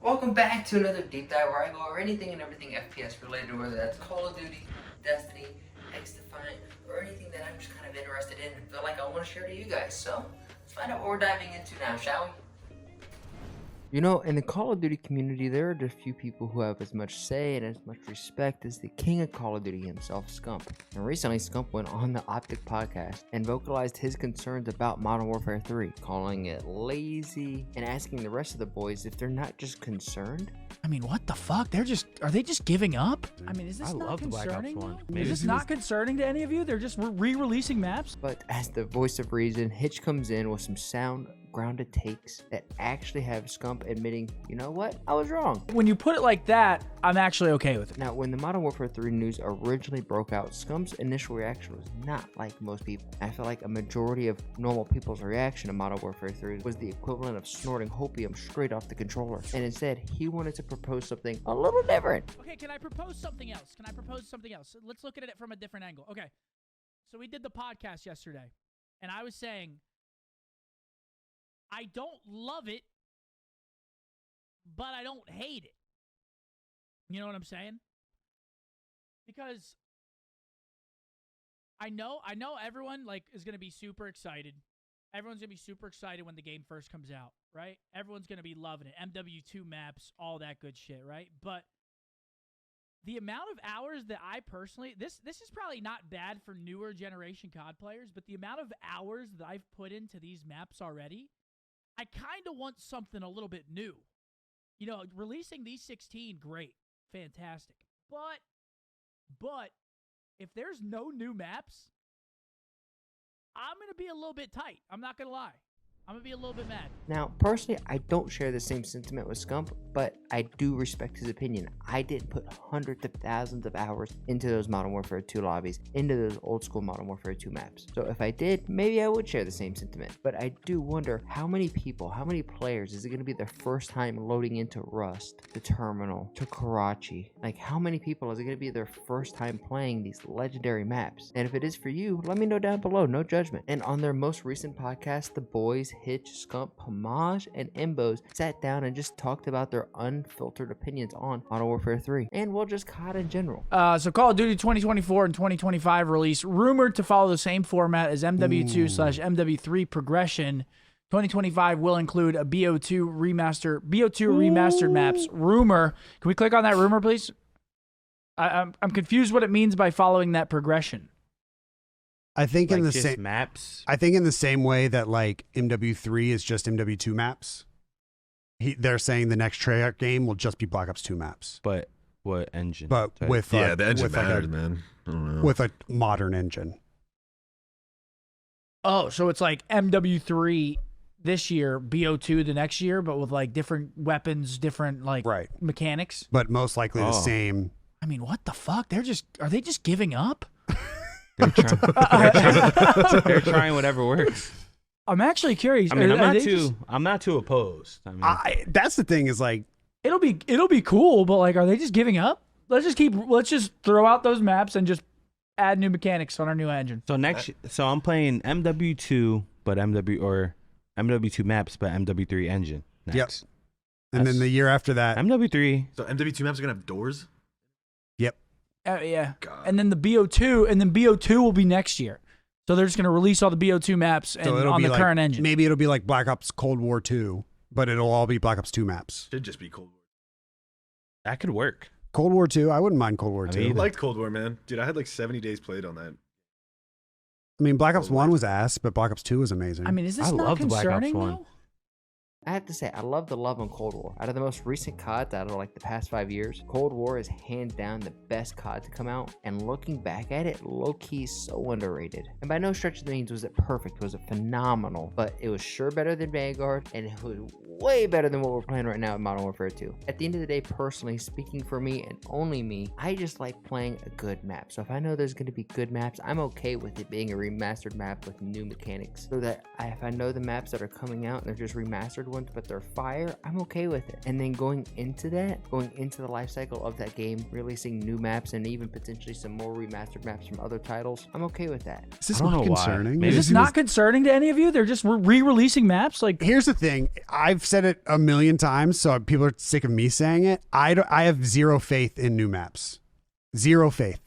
Welcome back to another deep dive where I go over anything and everything FPS related, whether that's Call of Duty, Destiny, X-Defiant, or anything that I'm just kind of interested in and feel like I want to share to you guys. So, let's find out what we're diving into now, shall we? You know, in the Call of Duty community, there are just few people who have as much say and as much respect as the king of Call of Duty himself, SCUMP. And recently, SCUMP went on the OpTic podcast and vocalized his concerns about Modern Warfare 3, calling it lazy and asking the rest of the boys if they're not just concerned. I mean, what the fuck? Are they just giving up? I mean, is this not concerning? Is this not concerning to any of you? They're just re-releasing maps? But as the voice of reason, Hitch comes in with some sound grounded takes that actually have SCUMP admitting, you know what, I was wrong. When you put it like that, I'm actually okay with it. Now, when the Modern Warfare 3 news originally broke out, SCUMP's initial reaction was not like most people. I feel like a majority of normal people's reaction to Modern Warfare 3 was the equivalent of snorting hopium straight off the controller. And instead, he wanted to propose something a little different. Okay, can I propose something else? Let's look at it from a different angle. Okay, so we did the podcast yesterday, and I was saying, I don't love it, but I don't hate it. You know what I'm saying? Because I know everyone is going to be super excited. Everyone's going to be super excited when the game first comes out, right? Everyone's going to be loving it. MW2 maps, all that good shit, right? But the amount of hours that I personally, this is probably not bad for newer generation COD players, but the amount of hours that I've put into these maps already, I kind of want something a little bit new. You know, releasing these 16, great, fantastic. But if there's no new maps, I'm going to be a little bit tight. I'm not going to lie. I'm going to be a little bit mad. Now, personally, I don't share the same sentiment with SCUMP, but I do respect his opinion. I didn't put hundreds of thousands of hours into those Modern Warfare 2 lobbies, into those old school Modern Warfare 2 maps. So if I did, maybe I would share the same sentiment. But I do wonder how many people, how many players is it going to be their first time loading into Rust, the Terminal, to Karachi? Like, how many people is it going to be their first time playing these legendary maps? And if it is for you, let me know down below, no judgment. And on their most recent podcast, the boys Hitch, SCUMP, Homage, and Imbos sat down and just talked about their unfiltered opinions on Modern Warfare 3 and well, just COD in general. So Call of Duty 2024 and 2025 release rumored to follow the same format as MW2/MW3 progression. 2025 will include a BO2 remastered maps. Rumor. Can we click on that rumor, please? I'm confused what it means by following that progression. I think like in the just same maps. I think in the same way that like MW3 is just MW2 maps. They're saying the next Treyarch game will just be Black Ops 2 maps. But what engine? But type? with the engine with matters, man. I don't know. with a modern engine. Oh, so it's like MW3 this year, BO2 the next year, but with like different weapons, different like mechanics. But most likely the same. I mean, what the fuck? Are they just giving up? They're trying whatever works. I'm actually curious. I mean, I'm not too opposed. I mean, that's the thing is like it'll be cool, but like, are they just giving up? Let's just throw out those maps and just add new mechanics on our new engine. So I'm playing MW2, but MW2 maps, but MW3 engine next. Yep. And then the year after that, MW3. So MW2 maps are gonna have doors. Yep. Yeah. God. And then the BO2 will be next year. So they're just going to release all the BO2 maps on the current engine. Maybe it'll be like Black Ops Cold War 2, but it'll all be Black Ops 2 maps. Should just be Cold War. That could work. Cold War 2, I wouldn't mind Cold War 2. I liked Cold War, man. Dude, I had like 70 days played on that. I mean, Black Ops 1 was ass, but Black Ops 2 was amazing. I mean, is this not concerning though? I have to say, I love the love on Cold War. Out of the most recent CODs out of like the past 5 years, Cold War is hands down the best COD to come out. And looking back at it, low-key so underrated. And by no stretch of the means was it perfect, was it phenomenal, but it was sure better than Vanguard, and it was way better than what we're playing right now in Modern Warfare 2. At the end of the day, personally, speaking for me and only me, I just like playing a good map. So if I know there's going to be good maps, I'm okay with it being a remastered map with new mechanics. So that if I know the maps that are coming out and they're just remastered ones, but they're fire, I'm okay with it. And then going into the life cycle of that game, releasing new maps and even potentially some more remastered maps from other titles, I'm okay with that. Is this I don't not know why. concerning? Maybe Is this not concerning to any of you? They're just re-releasing maps. Like, Here's the thing. I've said it a million times, so people are sick of me saying it. I have zero faith in new maps. Zero faith.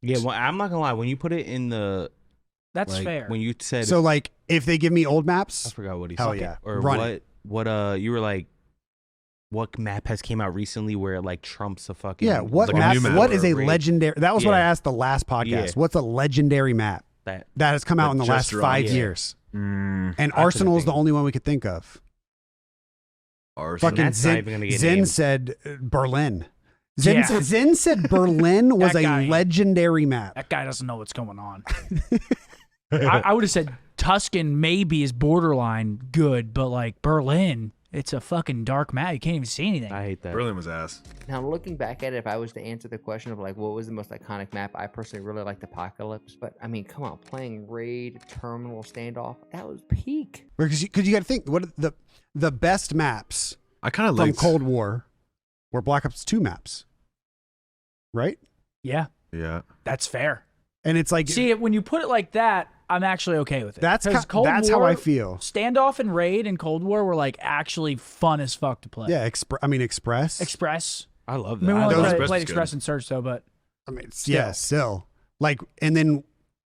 Yeah, well, I'm not gonna lie. When you put it in the, that's like, fair. When you said, So like, if they give me old I maps, forgot what he hell said. yeah, Or run it. what you were like, what map has came out recently where it like trumps a fucking yeah. What Like a map? new map What is or a raid. legendary? That was what I Yeah. asked the last podcast. Yeah. What's a legendary map that that has come out That in the just last dropped. 5 Yeah. years? Mm, And I Arsenal is couldn't the only one we could think of. Arsenal. Fucking that's not Zen, even gonna get Zen named. said Berlin. Zen, Yeah. Zen said Berlin was That a guy- legendary map. that guy doesn't know what's going on. I would have said Tuscan maybe is borderline good, but like Berlin, it's a fucking dark map. You can't even see anything. I hate that. Berlin was ass. Now, looking back at it, if I was to answer the question of like what was the most iconic map, I personally really liked Apocalypse. But I mean, come on, playing Raid, Terminal, Standoff, that was peak. Because you got to think, what the best maps I kind of from liked. Cold War were Black Ops 2 maps, right? Yeah, Yeah. that's fair. And it's like See, when you put it like that, I'm actually okay with it. that's 'Cause Cold that's how War, I feel. Standoff and Raid and Cold War were like actually fun as fuck to play. Yeah, Express. Express. I love I mean, we that. only Those- played, Express played is Express good. and Search though, but I mean, yeah, still like, and then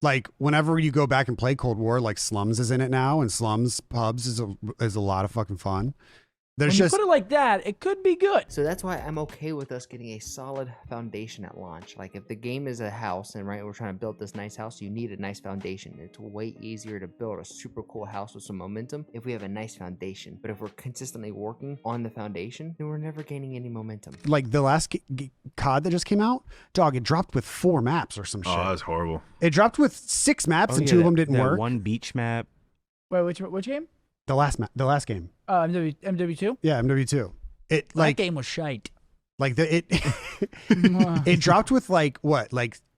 like whenever you go back and play Cold War, like Slums is in it now, and Slums Pubs is a lot of fucking fun. when There's you just put it like that, it could be good. So that's why I'm okay with us getting a solid foundation at launch. Like if the game is a house and right, we're trying to build this nice house, you need a nice foundation. It's way easier to build a super cool house with some momentum if we have a nice foundation. But if we're consistently working on the foundation, then we're never gaining any momentum. like the last COD that just came out, dog. It dropped with 4 maps or some shit. Oh, that was horrible. It dropped with 6 maps, Oh, and yeah, 2 of them that- didn't that work. One beach map. Wait, which game? The last game. MW2. Yeah, MW2. It That like game was shite. like it dropped with like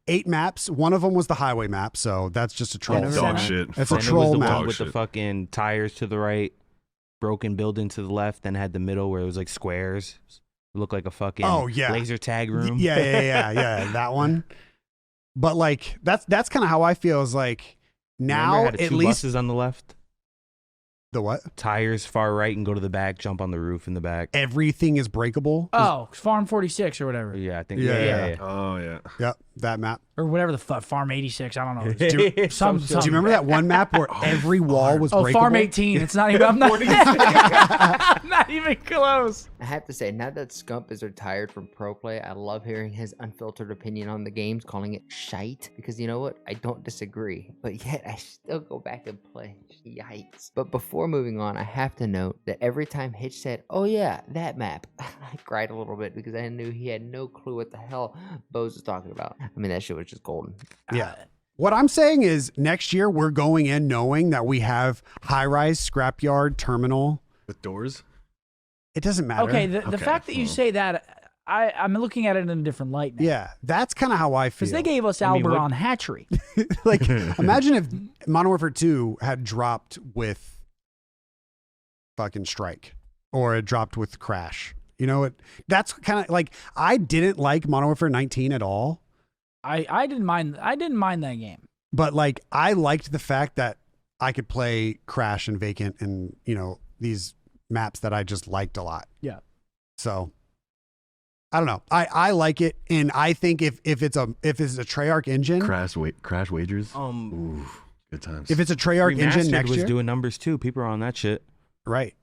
8 maps. One of them was the highway map, so that's just a troll. never Dog that. shit. It's a And it troll was the map. one Dog with the shit. fucking tires to the right, broken building to the left, then had the middle where it was like squares. It looked like a fucking Oh, yeah. laser tag room. Yeah, that one. But like that's kind of how I feel. Is like Remember now it had at two least buses on the left, the what? tires far right, and go to the back, jump on the roof in the back. Everything is breakable. Oh, Farm 46 or whatever. Yeah, I think. Yeah, Yeah, yeah. Oh yeah. Yep, that map. Or whatever the fuck. Farm 86. I don't know. Do, Some- do you remember that one map where every wall was Oh, breakable? Farm 18. It's not even. I'm not, I'm not even close. I have to say, now that Scump is retired from pro play, I love hearing his unfiltered opinion on the games, calling it shite. Because you know what? I don't disagree, but yet I still go back and play. Yikes. But before moving on, I have to note that every time Hitch said, "Oh yeah, that map," I cried a little bit because I knew he had no clue what the hell Bose was talking about. I mean, that shit was just golden. Yeah. What I'm saying is next year we're going in knowing that we have high-rise, scrapyard, terminal. With doors. It doesn't matter. Okay, the Okay, fact that you well. say that, I'm looking at it in a different light now. Yeah, that's kind of how I feel. Because they gave us I mean, what- Alberon Hatchery. like, imagine if Modern Warfare 2 had dropped with fucking Strike, or it dropped with Crash. You know, that's kind of like, I didn't like Modern Warfare 19 at all, I didn't mind that game. but like I liked the fact that I could play Crash and Vacant and, you know, these maps that I just liked a lot. Yeah. So I don't know. I like it, and I think if it's a Treyarch engine, Crash wagers. Um, Ooh, good times. if it's a Treyarch engine Remastered next was year, doing numbers too. People are on that shit. right?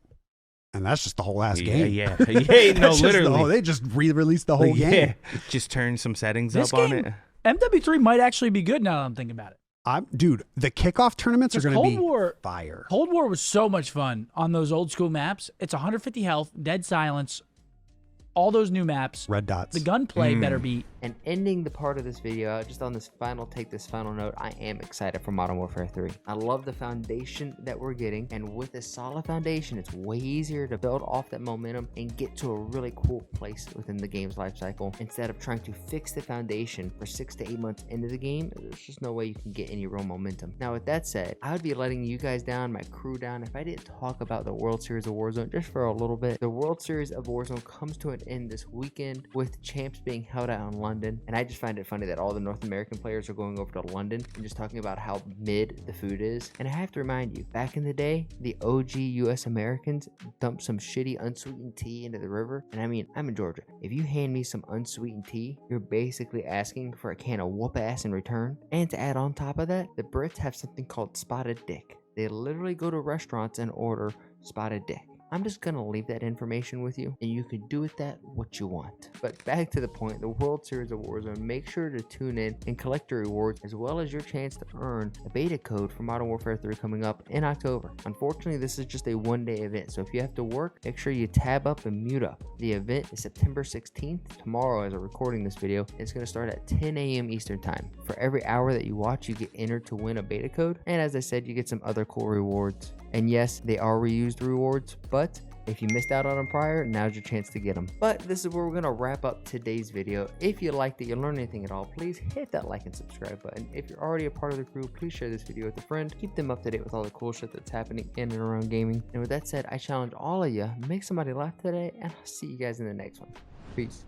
And that's just the whole ass Yeah, game. yeah, yeah. That's No, just the literally. whole- they just re-released the whole Yeah. game. Just turn some settings This up on game- it. MW3 might actually be good now that I'm thinking about it. Dude, the kickoff tournaments are Because going to Cold be War, fire. Cold War was so much fun on those old school maps. It's 150 health, dead silence, all those new maps. Red dots. The gunplay better be And ending the part of this video out, just on this final note, I am excited for Modern Warfare 3. I love the foundation that we're getting, and with a solid foundation, it's way easier to build off that momentum and get to a really cool place within the game's life cycle. Instead of trying to fix the foundation for 6 to 8 months into the game, there's just no way you can get any real momentum. Now, with that said, I would be letting you guys down, my crew down, if I didn't talk about the World Series of Warzone just for a little bit. The World Series of Warzone comes to an end this weekend with champs being held out in London, and I just find it funny that all the North American players are going over to London and just talking about how mid the food is. And I have to remind you, back in the day, the OG US Americans dumped some shitty unsweetened tea into the river. And I mean, I'm in Georgia. If you hand me some unsweetened tea, you're basically asking for a can of whoop ass in return. And to add on top of that, the Brits have something called spotted dick. They literally go to restaurants and order spotted dick. I'm just gonna leave that information with you, and you can do with that what you want. But back to the point, the World Series of Warzone, make sure to tune in and collect your rewards, as well as your chance to earn a beta code for Modern Warfare 3 coming up in October. Unfortunately, this is just a one-day event, so if you have to work, make sure you tab up and mute up. The event is September 16th, tomorrow as I'm recording this video. It's gonna start at 10 a.m. Eastern time. For every hour that you watch, you get entered to win a beta code, and as I said, you get some other cool rewards. And yes, they are reused rewards, but if you missed out on them prior, now's your chance to get them. But this is where we're going to wrap up today's video. If you liked it, you learned anything at all, please hit that like and subscribe button. If you're already a part of the crew, please share this video with a friend. Keep them up to date with all the cool shit that's happening in and around gaming. And with that said, I challenge all of you, make somebody laugh today, and I'll see you guys in the next one. Peace.